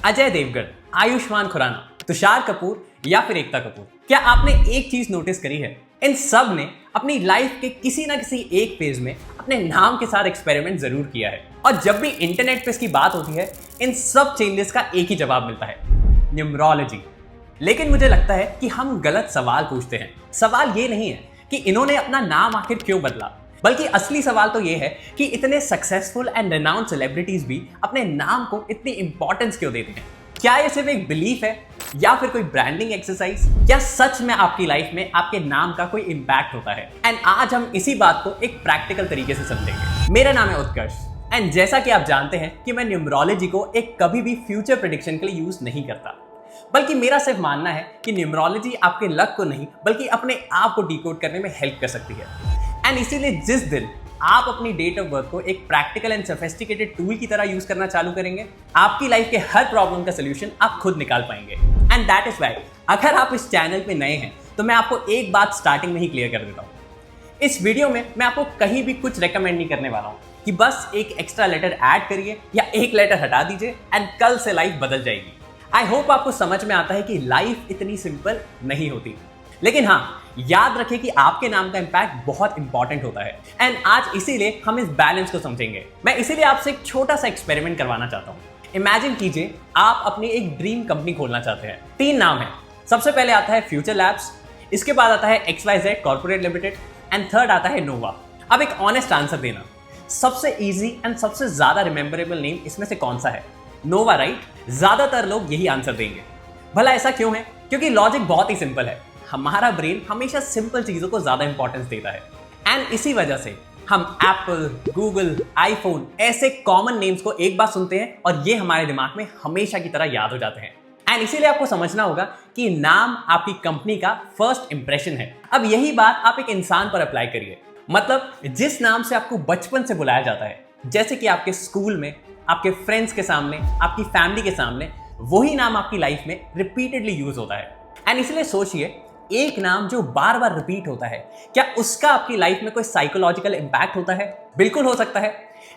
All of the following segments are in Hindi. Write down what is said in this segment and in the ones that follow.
अजय देवगन, आयुष्मान खुराना, तुषार कपूर या फिर एकता कपूर। क्या आपने एक चीज नोटिस करी है? इन सब ने अपनी लाइफ के किसी ना किसी एक फेज में अपने नाम के साथ एक्सपेरिमेंट जरूर किया है। और जब भी इंटरनेट पे इसकी बात होती है, इन सब चेंजेस का एक ही जवाब मिलता है, न्यूमरोलॉजी। लेकिन मुझे लगता है कि हम गलत सवाल पूछते हैं। सवाल ये नहीं है कि इन्होंने अपना नाम आखिर क्यों बदला, बल्कि असली सवाल तो ये है कि इतने सक्सेसफुल एंड रेनाउंड सेलिब्रिटीज भी अपने नाम को इतनी इंपॉर्टेंस क्यों देते हैं। क्या ये सिर्फ एक बिलीफ है या फिर कोई ब्रांडिंग एक्सरसाइज? क्या सच में आपकी लाइफ में आपके नाम का कोई इंपैक्ट होता है? एंड आज हम इसी बात को एक प्रैक्टिकल तरीके से समझेंगे। मेरा नाम है उत्कर्ष एंड जैसा कि आप जानते हैं कि मैं न्यूमरोलॉजी को एक कभी भी फ्यूचर प्रेडिक्शन के लिए यूज नहीं करता, बल्कि मेरा सिर्फ मानना है कि न्यूमरोलॉजी आपके लक को नहीं बल्कि अपने आप को डिकोड करने में हेल्प कर सकती है। एंड इसीलिए जिस दिन आप अपनी डेट ऑफ बर्थ को एक प्रैक्टिकल एंड सोफिस्टिकेटेड टूल की तरह यूज करना चालू करेंगे, आपकी लाइफ के हर प्रॉब्लम का सोल्यूशन आप खुद निकाल पाएंगे। एंड दैट इज वाई अगर आप इस चैनल पे नए हैं तो मैं आपको एक बात स्टार्टिंग में ही क्लियर कर देता हूँ। इस वीडियो में मैं आपको कहीं भी कुछ रेकमेंड नहीं करने वाला हूँ कि बस एक एक्स्ट्रा लेटर ऐड करिए या एक लेटर हटा दीजिए एंड कल से लाइफ बदल जाएगी। आई होप आपको समझ में आता है कि लाइफ इतनी सिंपल नहीं होती। लेकिन हाँ, याद रखें कि आपके नाम का इंपैक्ट बहुत इंपॉर्टेंट होता है। एंड आज इसीलिए हम इस बैलेंस को समझेंगे। मैं इसीलिए आपसे एक छोटा सा एक्सपेरिमेंट करवाना चाहता हूँ। इमेजिन कीजिए आप अपनी एक ड्रीम कंपनी खोलना चाहते हैं। 3 नाम है। सबसे पहले आता है फ्यूचर लैब्स, इसके बाद आता है XYZ corporate limited and third आता है नोवा। अब एक ऑनेस्ट आंसर देना, सबसे इजी एंड सबसे ज्यादा रिमेंबरेबल नेम इसमें से कौन सा है? नोवा, राइट? ज्यादातर लोग यही आंसर देंगे। भला ऐसा क्यों है? क्योंकि लॉजिक बहुत ही सिंपल है। हमारा ब्रेन हमेशा सिंपल चीजों को ज्यादा इंपॉर्टेंस देता है एंड इसी वजह से हम एप्पल, गूगल, आईफोन ऐसे कॉमन नेम्स को एक बार सुनते हैं और ये हमारे दिमाग में हमेशा की तरह याद हो जाते हैं। एंड इसीलिए आपको समझना होगा कि नाम आपकी कंपनी का फर्स्ट इंप्रेशन है। अब यही बात आप एक इंसान पर अप्लाई करिए। मतलब जिस नाम से आपको बचपन से बुलाया जाता है, जैसे कि आपके स्कूल में, आपके फ्रेंड्स के सामने, आपकी फैमिली के सामने, वही नाम आपकी लाइफ में रिपीटेडली यूज होता है। एंड इसलिए सोचिए, एक नाम जो बार बार रिपीट होता है, क्या उसका आपकी लाइफ में कोई साइकोलॉजिकल इंपैक्ट होता है? बिल्कुल हो सकता है।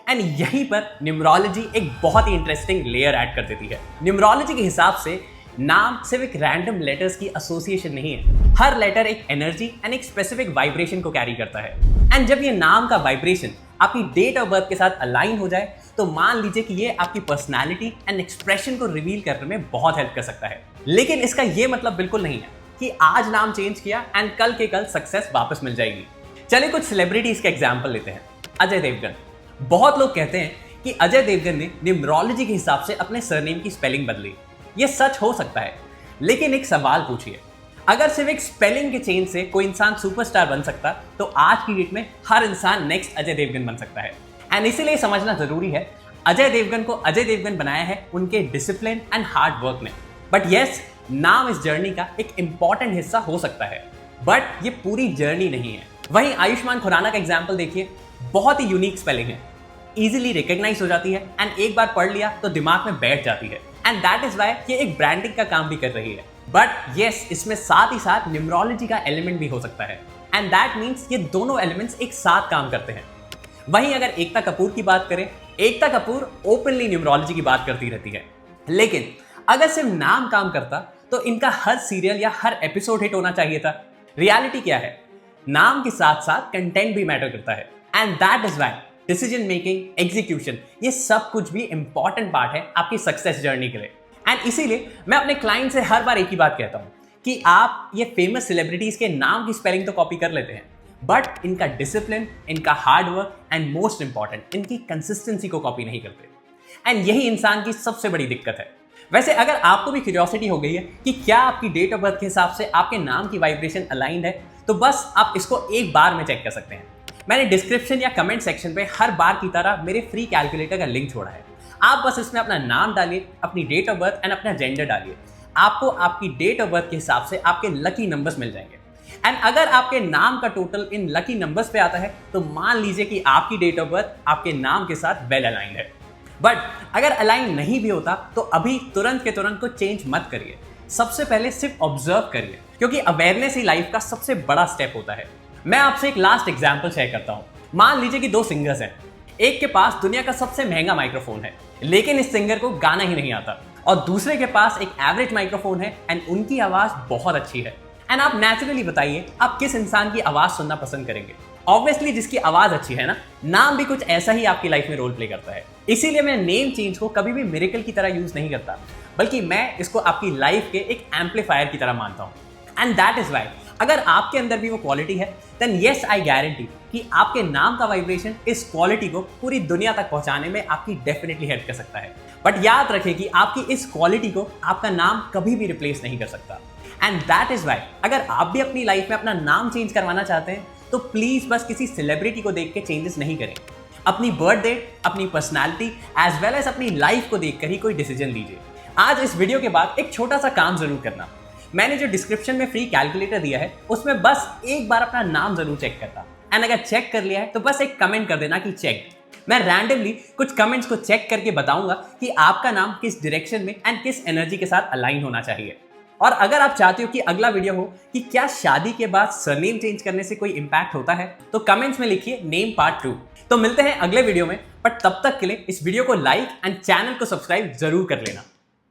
एंड यहीं पर न्यूमरोलॉजी एक बहुत ही इंटरेस्टिंग लेयर ऐड कर देती है। न्यूमरोलॉजी के हिसाब से नाम सिर्फ एक रैंडम लेटर्स की एसोसिएशन नहीं है। हर लेटर एक एनर्जी एंड एक स्पेसिफिक वाइब्रेशन को कैरी करता है। एंड जब ये नाम का वाइब्रेशन आपकी डेट ऑफ बर्थ के साथ अलाइन हो जाए तो मान लीजिए कि ये आपकी पर्सनैलिटी एंड एक्सप्रेशन को रिवील करने में बहुत हेल्प कर सकता है। लेकिन इसका ये मतलब बिल्कुल नहीं है कि आज नाम चेंज किया एंड कल के कल सक्सेस वापस मिल जाएगी। चलिए कुछ सेलिब्रिटीज के एग्जांपल लेते हैं। अजय देवगन। बहुत लोग कहते हैं कि अजय देवगन ने न्यूमरोलॉजी के हिसाब से अपने सरनेम की स्पेलिंग बदली। ये सच हो सकता है, लेकिन एक सवाल पूछिए, अगर सिर्फ एक स्पेलिंग के चेंज से कोई इंसान सुपरस्टार बन सकता तो आज की डेट में हर इंसान नेक्स्ट अजय देवगन बन सकता है। एंड इसीलिए समझना जरूरी है, अजय देवगन को अजय देवगन बनाया है उनके डिसिप्लिन एंड हार्ड वर्क ने। बट यस, नाम इस जर्नी का एक इंपॉर्टेंट हिस्सा हो सकता है, बट ये पूरी जर्नी नहीं है। वहीं आयुष्मान खुराना का एग्जांपल देखिए, बहुत ही यूनिक स्पेलिंग है, इजीली रिकॉग्नाइज हो जाती है एंड एक बार पढ़ लिया तो दिमाग में बैठ जाती है। एंड दैट इज वाई ये एक ब्रांडिंग का काम भी कर रही है। बट यस, इसमें साथ ही साथ न्यूमरोलॉजी का एलिमेंट भी हो सकता है एंड दैट मीन्स ये दोनों एलिमेंट्स एक साथ काम करते हैं। वहीं अगर एकता कपूर की बात करें, एकता कपूर ओपनली न्यूमरोलॉजी की बात करती रहती है। लेकिन अगर सिर्फ नाम काम करता तो इनका हर सीरियल या हर एपिसोड हिट होना चाहिए था। रियलिटी क्या है? नाम के साथ साथ कंटेंट भी मैटर करता है and that is why decision making, execution, ये सब कुछ भी इंपॉर्टेंट पार्ट है आपकी सक्सेस जर्नी के लिए। एंड इसीलिए मैं अपने क्लाइंट से हर बार एक ही बात कहता हूं कि आप ये फेमस सेलिब्रिटीज के नाम की स्पेलिंग तो कॉपी कर लेते हैं, बट इनका डिसिप्लिन, इनका hard work and most important इनकी कंसिस्टेंसी को कॉपी नहीं करते। एंड यही इंसान की सबसे बड़ी दिक्कत है। वैसे अगर आपको भी क्यूरियोसिटी हो गई है कि क्या आपकी डेट ऑफ बर्थ के हिसाब से आपके नाम की वाइब्रेशन अलाइंड है, तो बस आप इसको एक बार में चेक कर सकते हैं। मैंने डिस्क्रिप्शन या कमेंट सेक्शन पे हर बार की तरह मेरे फ्री कैलकुलेटर का लिंक छोड़ा है। आप बस इसमें अपना नाम डालिए, अपनी डेट ऑफ बर्थ एंड अपना जेंडर डालिए। आपको आपकी डेट ऑफ बर्थ के हिसाब से आपके लकी नंबर्स मिल जाएंगे। एंड अगर आपके नाम का टोटल इन लकी नंबर्स पे आता है तो मान लीजिए कि आपकी डेट ऑफ बर्थ आपके नाम के साथ वेल अलाइंड है। बट अगर अलाइन नहीं भी होता तो अभी तुरंत के तुरंत को चेंज मत करिए। सबसे पहले सिर्फ ऑब्जर्व करिए, क्योंकि अवेयरनेस ही लाइफ का सबसे बड़ा स्टेप होता है। मैं आपसे एक लास्ट एग्जांपल शेयर करता हूं। मान लीजिए कि 2 सिंगर्स हैं। एक के पास दुनिया का सबसे महंगा माइक्रोफोन है, लेकिन इस सिंगर को गाना ही नहीं आता। और दूसरे के पास एक एवरेज माइक्रोफोन है एंड उनकी आवाज बहुत अच्छी है। एंड आप नेचुरली बताइए आप किस इंसान की आवाज सुनना पसंद करेंगे। ऑब्वियसली जिसकी आवाज अच्छी है ना, नाम भी कुछ ऐसा ही आपकी लाइफ में रोल प्ले करता है। इसीलिए मैं नेम चेंज को कभी भी मिरेकल की तरह यूज नहीं करता, बल्कि मैं इसको आपकी लाइफ के एक एम्पलीफायर की तरह मानता हूँ। एंड दैट इज वाई अगर आपके अंदर भी वो क्वालिटी है, देन येस आई गारंटी कि आपके नाम का वाइब्रेशन इस क्वालिटी को पूरी दुनिया तक पहुंचाने में आपकी डेफिनेटली हेल्प कर सकता है। बट याद रखें कि आपकी इस क्वालिटी को आपका नाम कभी भी रिप्लेस नहीं कर सकता। एंड दैट इज वाई अगर आप भी अपनी लाइफ में अपना नाम चेंज करवाना चाहते हैं तो प्लीज बस किसी सेलिब्रिटी को देख के चेंजेस नहीं करें। अपनी बर्थ डेट, अपनी पर्सनैलिटी एज वेल एज अपनी लाइफ को देखकर ही कोई डिसीजन लीजिए। आज इस वीडियो के बाद एक छोटा सा काम जरूर करना। मैंने जो डिस्क्रिप्शन में फ्री कैलकुलेटर दिया है उसमें बस एक बार अपना नाम जरूर चेक करना। एंड अगर चेक कर लिया है तो बस एक कमेंट कर देना कि चेक। मैं रैंडमली कुछ कमेंट्स को चेक करके बताऊंगा कि आपका नाम किस डायरेक्शन में एंड किस एनर्जी के साथ अलाइन होना चाहिए। और अगर आप चाहते हो कि अगला वीडियो हो कि क्या शादी के बाद सरनेम चेंज करने से कोई इंपैक्ट होता है, तो कमेंट्स में लिखिए नेम पार्ट 2। तो मिलते हैं अगले वीडियो में, बट तब तक के लिए इस वीडियो को लाइक एंड चैनल को सब्सक्राइब जरूर कर लेना।